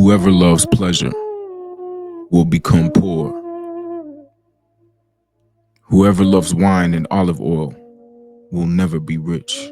Whoever loves pleasure will become poor. Whoever loves wine and olive oil will never be rich.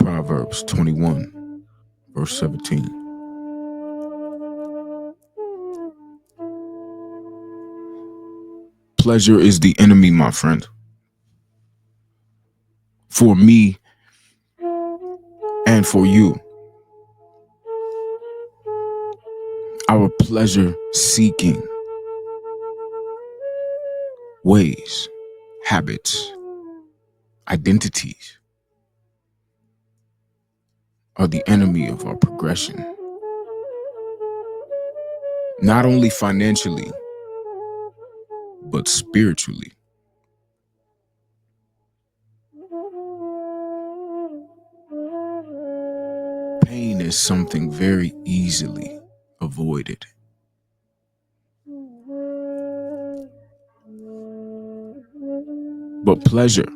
Proverbs 21, verse 17. Pleasure is the enemy, my friend. For me and for you. Our pleasure-seeking ways, habits, identities are the enemy of our progression. Not only financially, but spiritually. Pain is something very easily avoided. But pleasure,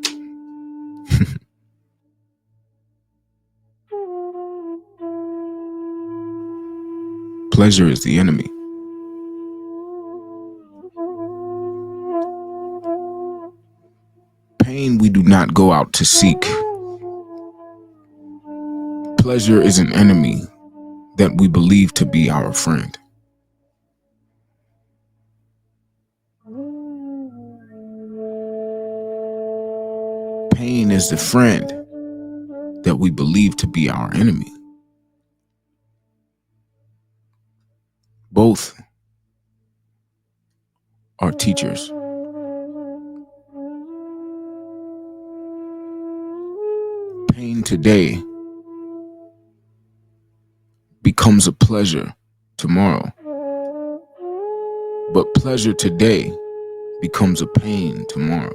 pleasure is the enemy. Pain we do not go out to seek. Pleasure is an enemy that we believe to be our friend. Pain is the friend that we believe to be our enemy. Both are teachers. Pain today becomes a pleasure tomorrow. But pleasure today becomes a pain tomorrow.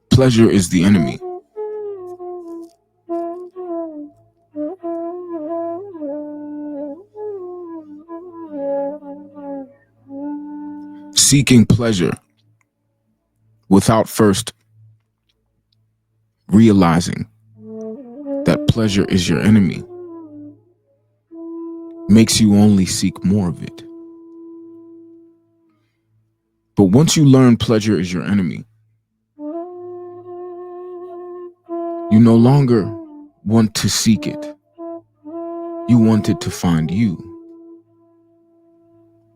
Pleasure is the enemy. Seeking pleasure without first realizing that pleasure is your enemy makes you only seek more of it. But once you learn pleasure is your enemy, you no longer want to seek it. You want it to find you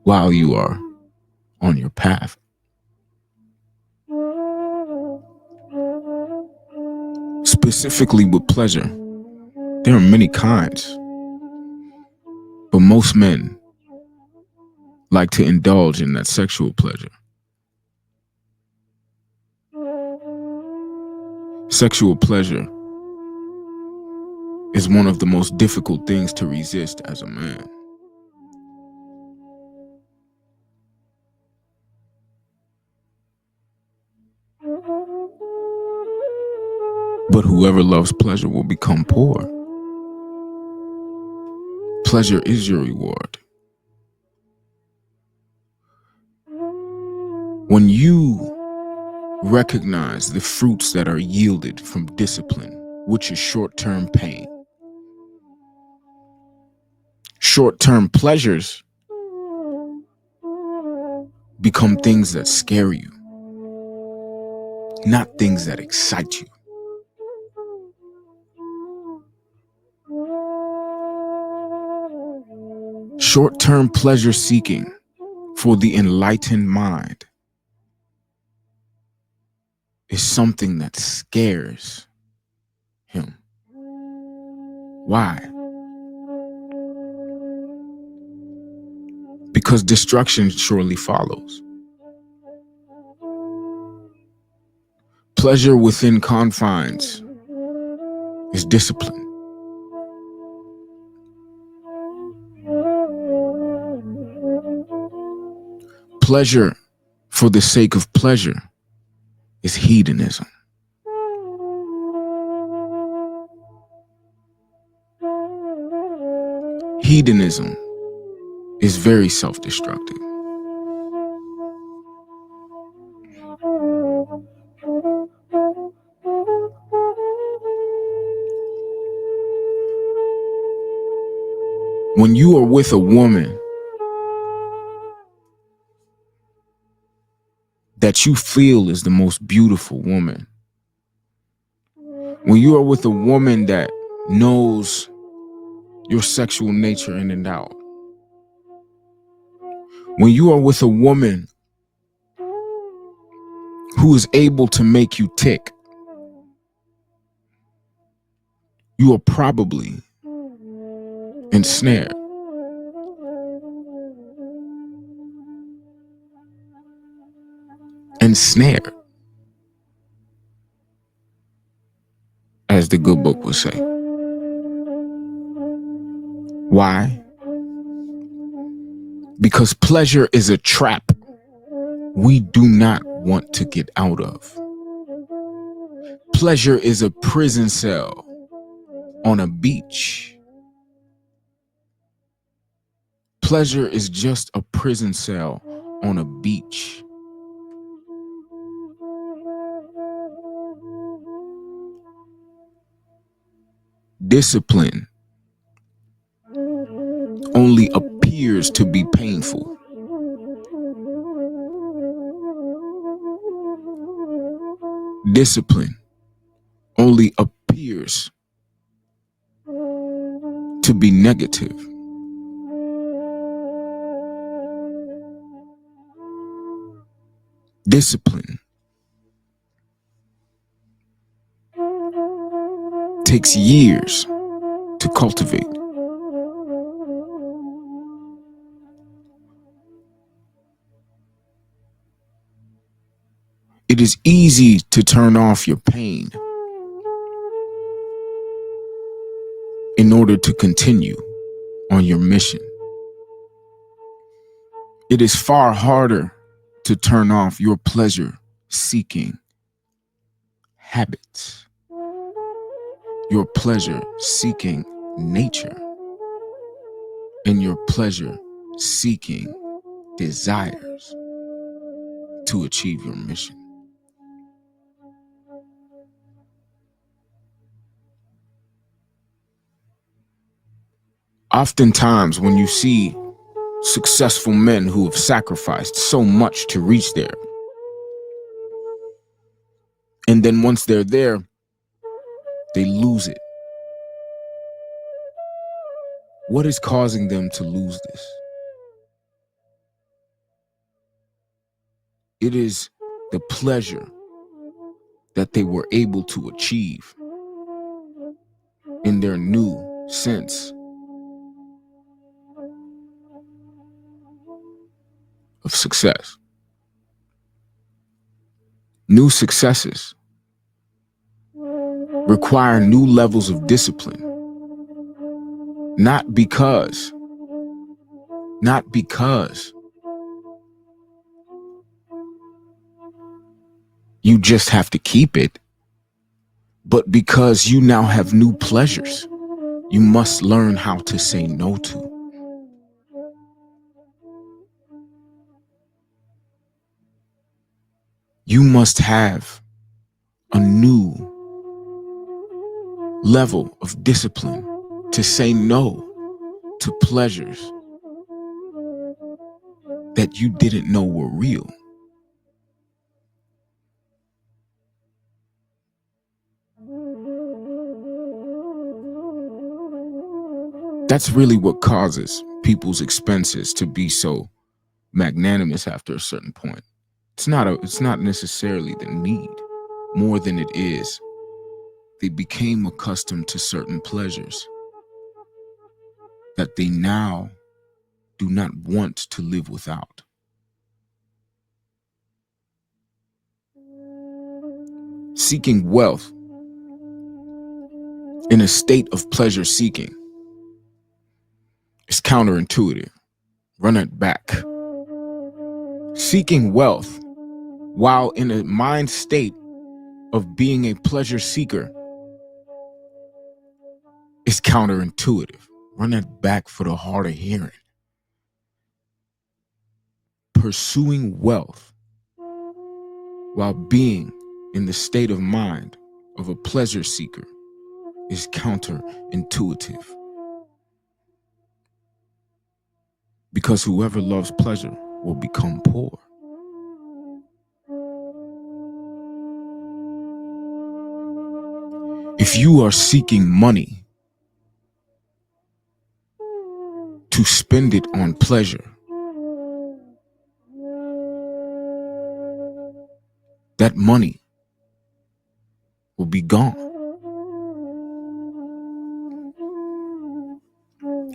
while you are on your path. Specifically with pleasure, there are many kinds, but most men like to indulge in that sexual pleasure. Sexual pleasure is one of the most difficult things to resist as a man. But whoever loves pleasure will become poor. Pleasure is your reward. When you recognize the fruits that are yielded from discipline, which is short-term pain, short-term pleasures become things that scare you, not things that excite you. Short-term pleasure seeking for the enlightened mind is something that scares him. Why? Because destruction surely follows. Pleasure within confines is discipline. Pleasure for the sake of pleasure is hedonism. Hedonism is very self-destructive. When you are with a woman that you feel is the most beautiful woman, when you are with a woman that knows your sexual nature in and out, when you are with a woman who is able to make you tick, you are probably ensnared. Ensnared, as the good book would say. Why? Because pleasure is a trap we do not want to get out of. Pleasure is a prison cell on a beach. Pleasure is just a prison cell on a beach. Discipline only appears to be painful. Discipline only appears to be negative. Discipline takes years to cultivate. It is easy to turn off your pain in order to continue on your mission. It is far harder to turn off your pleasure-seeking habits, your pleasure-seeking nature, and your pleasure-seeking desires to achieve your mission. Oftentimes, when you see successful men who have sacrificed so much to reach there, and then once they're there, they lose it. What is causing them to lose this? It is the pleasure that they were able to achieve in their new sense of success. New successes require new levels of discipline, not because you just have to keep it, but because you now have new pleasures you must learn how to say no to. You must have a new level of discipline to say no to pleasures that you didn't know were real. That's really what causes people's expenses to be so magnanimous after a certain point. It's not necessarily the need more than it is they became accustomed to certain pleasures that they now do not want to live without. Seeking wealth in a state of pleasure seeking is counterintuitive. Run it back. Seeking wealth while in a mind state of being a pleasure seeker is counterintuitive. Run that back for the hard of hearing. Pursuing wealth while being in the state of mind of a pleasure seeker is counterintuitive. because whoever loves pleasure will become poor. If you are seeking money to spend it on pleasure, that money will be gone.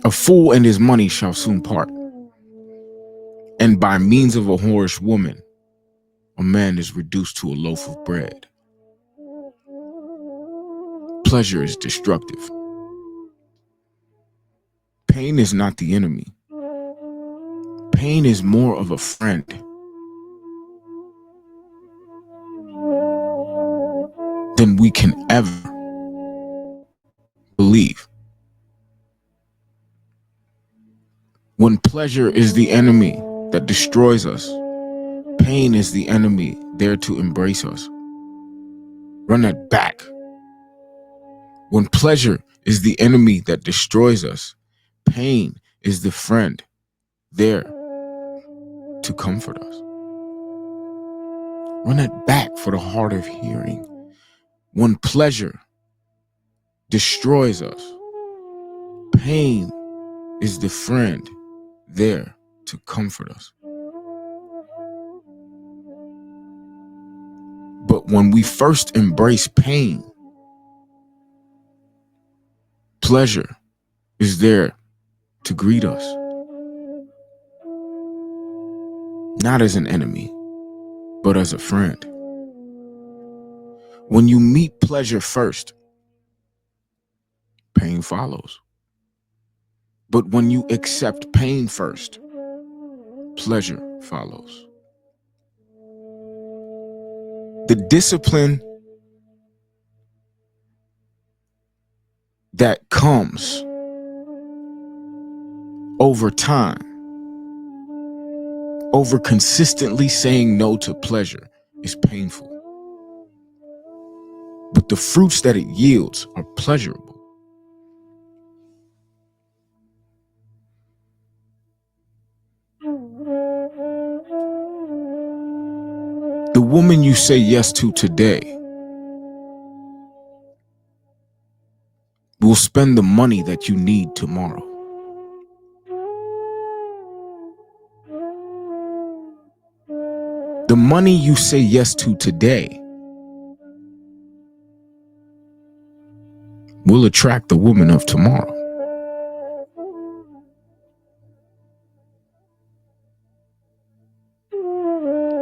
A fool and his money shall soon part, and by means of a whorish woman, a man is reduced to a loaf of bread. Pleasure is destructive. Pain is not the enemy. Pain is more of a friend. Than we can ever believe. When pleasure is the enemy that destroys us, pain is the enemy there to embrace us. Run that back. When pleasure is the enemy that destroys us, pain is the friend there to comfort us. Run it back for the hard of hearing. When pleasure destroys us, pain is the friend there to comfort us. But when we first embrace pain, pleasure is there to greet us. Not as an enemy, but as a friend. When you meet pleasure first, pain follows. But when you accept pain first, pleasure follows. The discipline that comes over time, over consistently saying no to pleasure, is painful. But the fruits that it yields are pleasurable. The woman you say yes to today will spend the money that you need tomorrow. The money you say yes to today will attract the woman of tomorrow.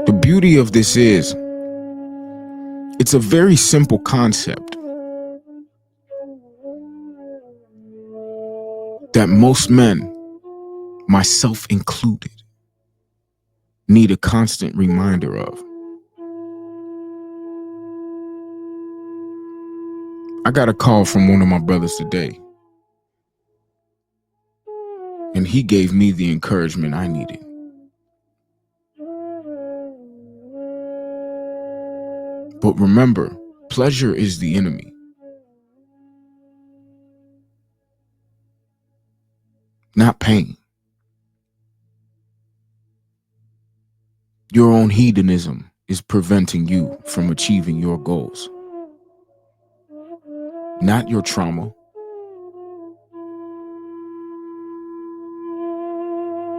The beauty of this is, it's a very simple concept that most men, myself included, need a constant reminder of. I got a call from one of my brothers today, and he gave me the encouragement I needed. But remember, pleasure is the enemy, not pain. Your own hedonism is preventing you from achieving your goals, not your trauma.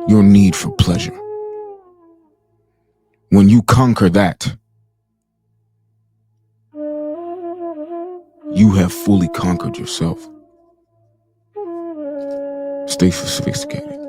Your need for pleasure. When you conquer that, you have fully conquered yourself. Stay sophisticated.